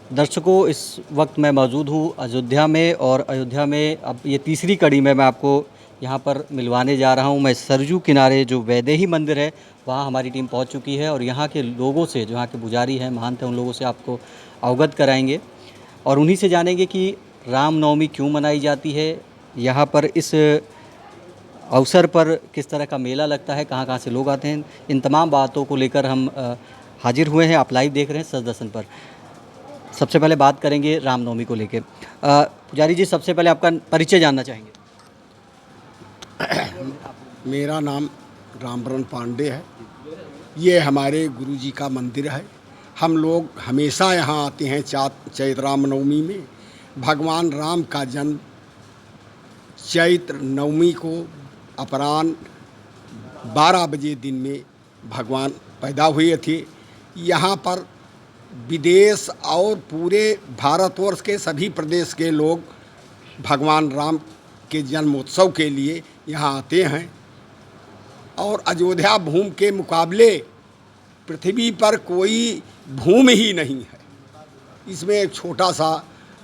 दर्शकों, इस वक्त मैं मौजूद हूँ अयोध्या में और अयोध्या में अब ये तीसरी कड़ी में मैं आपको यहाँ पर मिलवाने जा रहा हूँ। मैं सरजू किनारे जो वैदेही मंदिर है वहाँ हमारी टीम पहुँच चुकी है और यहाँ के लोगों से, जो यहाँ के पुजारी हैं, महंत हैं, उन लोगों से आपको अवगत कराएंगे और उन्हीं से जानेंगे कि रामनवमी क्यों मनाई जाती है, यहाँ पर इस अवसर पर किस तरह का मेला लगता है, कहाँ-कहाँ से लोग आते हैं। इन तमाम बातों को लेकर हम हाजिर हुए हैं। आप लाइव देख रहे हैं सच दर्शन पर। सबसे पहले बात करेंगे रामनवमी को लेके। पुजारी जी, सबसे पहले आपका परिचय जानना चाहेंगे। मेरा नाम रामबरन पांडे है। ये हमारे गुरुजी का मंदिर है। हम लोग हमेशा यहाँ आते हैं चैत्र रामनवमी में। भगवान राम का जन्म चैत्र नवमी को अपराह्न 12 बजे दिन में भगवान पैदा हुए थे। यहाँ पर विदेश और पूरे भारतवर्ष के सभी प्रदेश के लोग भगवान राम के जन्मोत्सव के लिए यहाँ आते हैं और अयोध्या भूमि के मुकाबले पृथ्वी पर कोई भूमि ही नहीं है। इसमें एक छोटा सा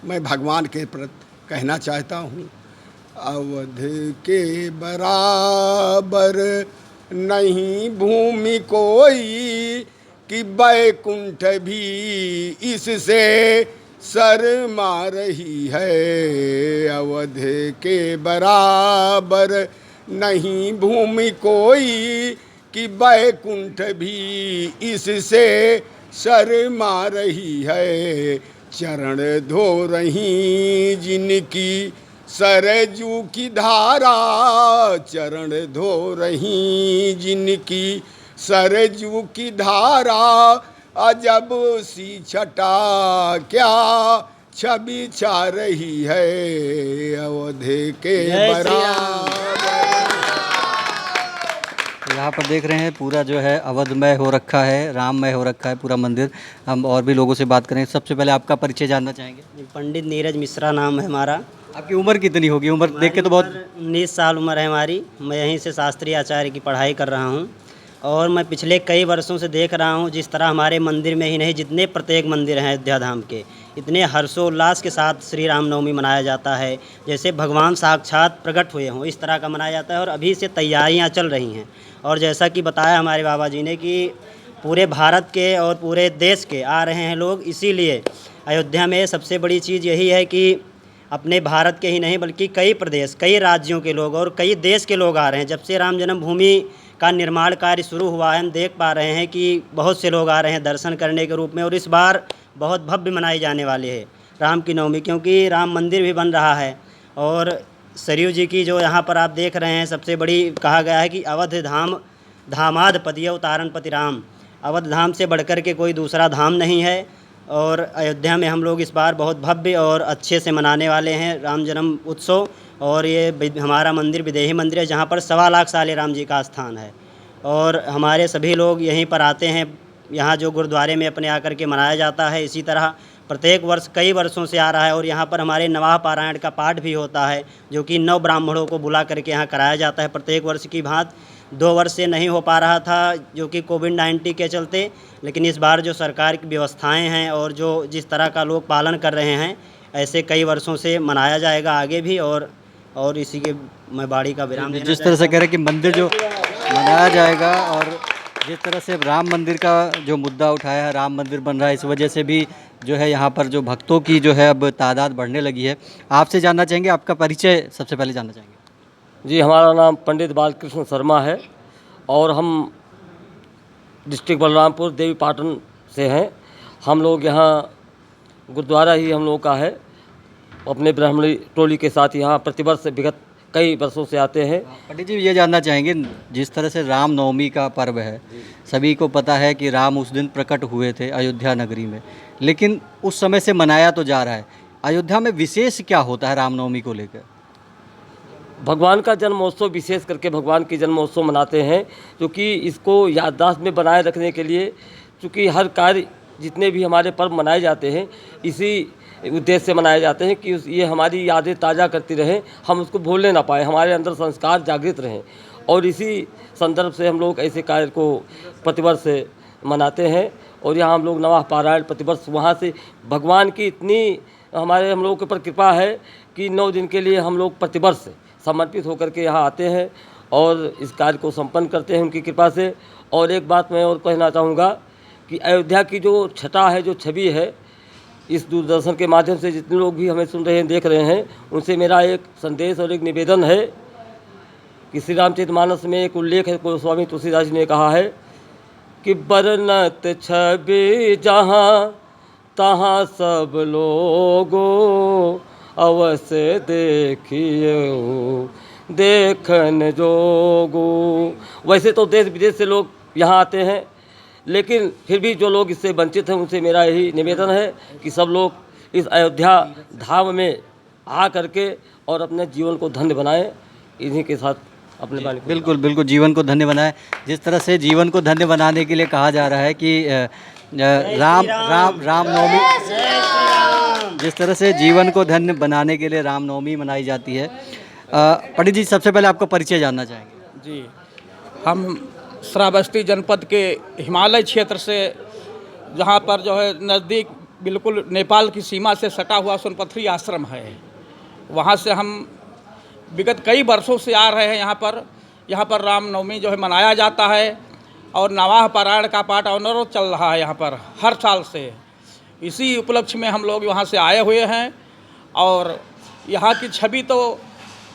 मैं भगवान के प्रति कहना चाहता हूँ। अवध के बराबर नहीं भूमि कोई कि बैकुंठ भी इससे शर्मा रही है। अवध के बराबर नहीं भूमि कोई कि बैकुंठ भी इससे शर्मा रही है। चरण धो रही जिनकी सरजू की धारा, चरण धो रही जिनकी सरजू की धारा, अजब सी छटा क्या छवि छा रही है। अवध के बराबर। यहाँ पर देख रहे हैं पूरा जो है अवधमय हो रखा है, राममय हो रखा है पूरा मंदिर। हम और भी लोगों से बात करेंगे। सबसे पहले आपका परिचय जानना चाहेंगे। पंडित नीरज मिश्रा नाम है हमारा। आपकी उम्र कितनी होगी? उम्र देख के तो बहुत 19 साल उम्र है हमारी। मैं यहीं से शास्त्रीय आचार्य की पढ़ाई कर रहा हूँ और मैं पिछले कई वर्षों से देख रहा हूँ जिस तरह हमारे मंदिर में ही नहीं, जितने प्रत्येक मंदिर हैं अयोध्या धाम के, इतने हर्षोल्लास के साथ श्री रामनवमी मनाया जाता है जैसे भगवान साक्षात प्रकट हुए हों, इस तरह का मनाया जाता है। और अभी से तैयारियाँ चल रही हैं और जैसा कि बताया हमारे बाबा जी ने कि पूरे भारत के और पूरे देश के आ रहे हैं लोग। इसीलिए अयोध्या में सबसे बड़ी चीज़ यही है कि अपने भारत के ही नहीं बल्कि कई प्रदेश, कई राज्यों के लोग और कई देश के लोग आ रहे हैं। जब से राम जन्मभूमि का निर्माण कार्य शुरू हुआ है, हम देख पा रहे हैं कि बहुत से लोग आ रहे हैं दर्शन करने के रूप में। और इस बार बहुत भव्य मनाई जाने वाली है राम की नवमी, क्योंकि राम मंदिर भी बन रहा है। और सरयू जी की जो यहाँ पर आप देख रहे हैं, सबसे बड़ी कहा गया है कि अवध धाम धामाद पतियव तारणपति राम। अवध धाम से बढ़कर के कोई दूसरा धाम नहीं है। और अयोध्या में हम लोग इस बार बहुत भव्य और अच्छे से मनाने वाले हैं राम जन्म उत्सव। और ये हमारा मंदिर विदेही मंदिर है जहाँ पर 1.25 लाख साले राम जी का स्थान है और हमारे सभी लोग यहीं पर आते हैं। यहाँ जो गुरुद्वारे में अपने आकर के मनाया जाता है, इसी तरह प्रत्येक वर्ष कई वर्षों से आ रहा है। और यहाँ पर हमारे नवाह पारायण का पाठ भी होता है जो कि 9 ब्राह्मणों को बुला करके यहाँ कराया जाता है प्रत्येक वर्ष की भांति। 2 वर्ष से नहीं हो पा रहा था जो कि कोविड-19 के चलते, लेकिन इस बार जो सरकार की व्यवस्थाएं हैं और जो जिस तरह का लोग पालन कर रहे हैं, ऐसे कई वर्षों से मनाया जाएगा आगे भी। और इसी के मैं बाड़ी का विराम देना जिस तरह से कह रहे हैं कि मंदिर जो मनाया जाएगा और जिस तरह से राम मंदिर का जो मुद्दा उठाया है, राम मंदिर बन रहा है, इस वजह से भी जो है यहाँ पर जो भक्तों की जो है अब तादाद बढ़ने लगी है। आपसे जानना चाहेंगे, आपका परिचय सबसे पहले जानना चाहेंगे। जी, हमारा नाम पंडित बालकृष्ण शर्मा है और हम डिस्ट्रिक्ट बलरामपुर देवी पाटन से हैं। हम लोग यहाँ गुरुद्वारा ही हम लोग का है, अपने ब्राह्मणी टोली के साथ यहाँ प्रतिवर्ष विगत कई वर्षों से आते हैं। पंडित जी, ये जानना चाहेंगे, जिस तरह से रामनवमी का पर्व है, सभी को पता है कि राम उस दिन प्रकट हुए थे अयोध्या नगरी में, लेकिन उस समय से मनाया तो जा रहा है। अयोध्या में विशेष क्या होता है रामनवमी को लेकर? भगवान का जन्मोत्सव, विशेष करके भगवान की जन्मोत्सव मनाते हैं क्योंकि इसको याददाश्त में बनाए रखने के लिए, क्योंकि हर कार्य जितने भी हमारे पर्व मनाए जाते हैं इसी उद्देश्य से मनाए जाते हैं कि ये हमारी यादें ताज़ा करती रहें, हम उसको भूलने ना पाए, हमारे अंदर संस्कार जागृत रहें। और इसी संदर्भ से हम लोग ऐसे कार्य को प्रतिवर्ष मनाते हैं और यहाँ हम लोग नवाह पारायण प्रतिवर्ष वहाँ से भगवान की इतनी हम लोगों के ऊपर कृपा है कि 9 दिन के लिए हम लोग प्रतिवर्ष समर्पित होकर के यहाँ आते हैं और इस कार्य को संपन्न करते हैं उनकी कृपा से। और एक बात मैं और कहना चाहूँगा कि अयोध्या की जो छटा है, जो छवि है, इस दूरदर्शन के माध्यम से जितने लोग भी हमें सुन रहे हैं, देख रहे हैं, उनसे मेरा एक संदेश और एक निवेदन है कि श्री रामचरितमानस में एक उल्लेख है, गोस्वामी तुलसीदास जी ने कहा है कि बरनत छवि जहाँ तहाँ सब लोगो अवश्य देखिए देखन जोगो। वैसे तो देश विदेश से लोग यहाँ आते हैं, लेकिन फिर भी जो लोग इससे वंचित हैं उनसे मेरा यही निवेदन है कि सब लोग इस अयोध्या धाम में आ करके और अपने जीवन को धन्य बनाएं। इन्हीं के साथ अपने बारे में बिल्कुल बिल्कुल जीवन को धन्य बनाएं। जिस तरह से जीवन को धन्य बनाने के लिए कहा जा रहा है कि रामनवमी, जिस तरह से जीवन को धन्य बनाने के लिए रामनवमी मनाई जाती है। पंडित जी, सबसे पहले आपका परिचय जानना चाहेंगे। जी, हम श्रावस्ती जनपद के हिमालय क्षेत्र से, जहाँ पर जो है नज़दीक बिल्कुल नेपाल की सीमा से सटा हुआ सोनपथरी आश्रम है, वहाँ से हम विगत कई वर्षों से आ रहे हैं। यहाँ पर रामनवमी जो है मनाया जाता है और नवाह पारायण का पाठ अनवरत चल रहा है यहाँ पर हर साल से। इसी उपलक्ष्य में हम लोग वहाँ से आए हुए हैं और यहाँ की छवि तो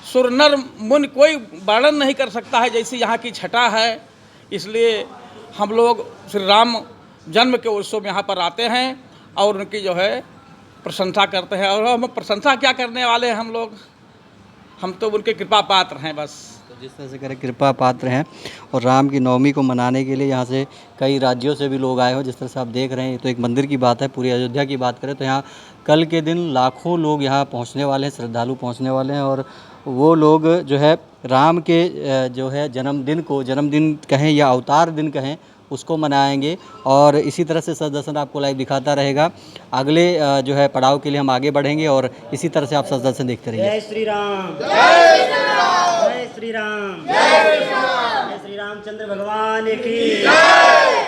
सुर नर मुनि कोई वर्णन नहीं कर सकता है जैसी यहाँ की छटा है। इसलिए हम लोग श्री राम जन्म के उत्सव में यहाँ पर आते हैं और उनकी जो है प्रशंसा करते हैं। और हम प्रशंसा क्या करने वाले हैं, हम तो उनके कृपा पात्र हैं बस। तो जिस तरह से करें कृपा पात्र हैं और राम की नवमी को मनाने के लिए यहाँ से कई राज्यों से भी लोग आए हो। जिस तरह से आप देख रहे हैं, ये तो एक मंदिर की बात है। पूरी अयोध्या की बात करें तो यहाँ कल के दिन लाखों लोग यहाँ पहुँचने वाले हैं, श्रद्धालु पहुँचने वाले हैं। और वो लोग जो है राम के जो है जन्मदिन कहें या अवतार दिन कहें, उसको मनाएंगे। और इसी तरह से सदर्शन आपको लाइव दिखाता रहेगा। अगले जो है पड़ाव के लिए हम आगे बढ़ेंगे और इसी तरह से आप सदर्शन देखते रहिए। जय श्री राम, जय श्री राम, जय श्री राम, जय श्री राम, जय श्री रामचंद्र भगवान की जय।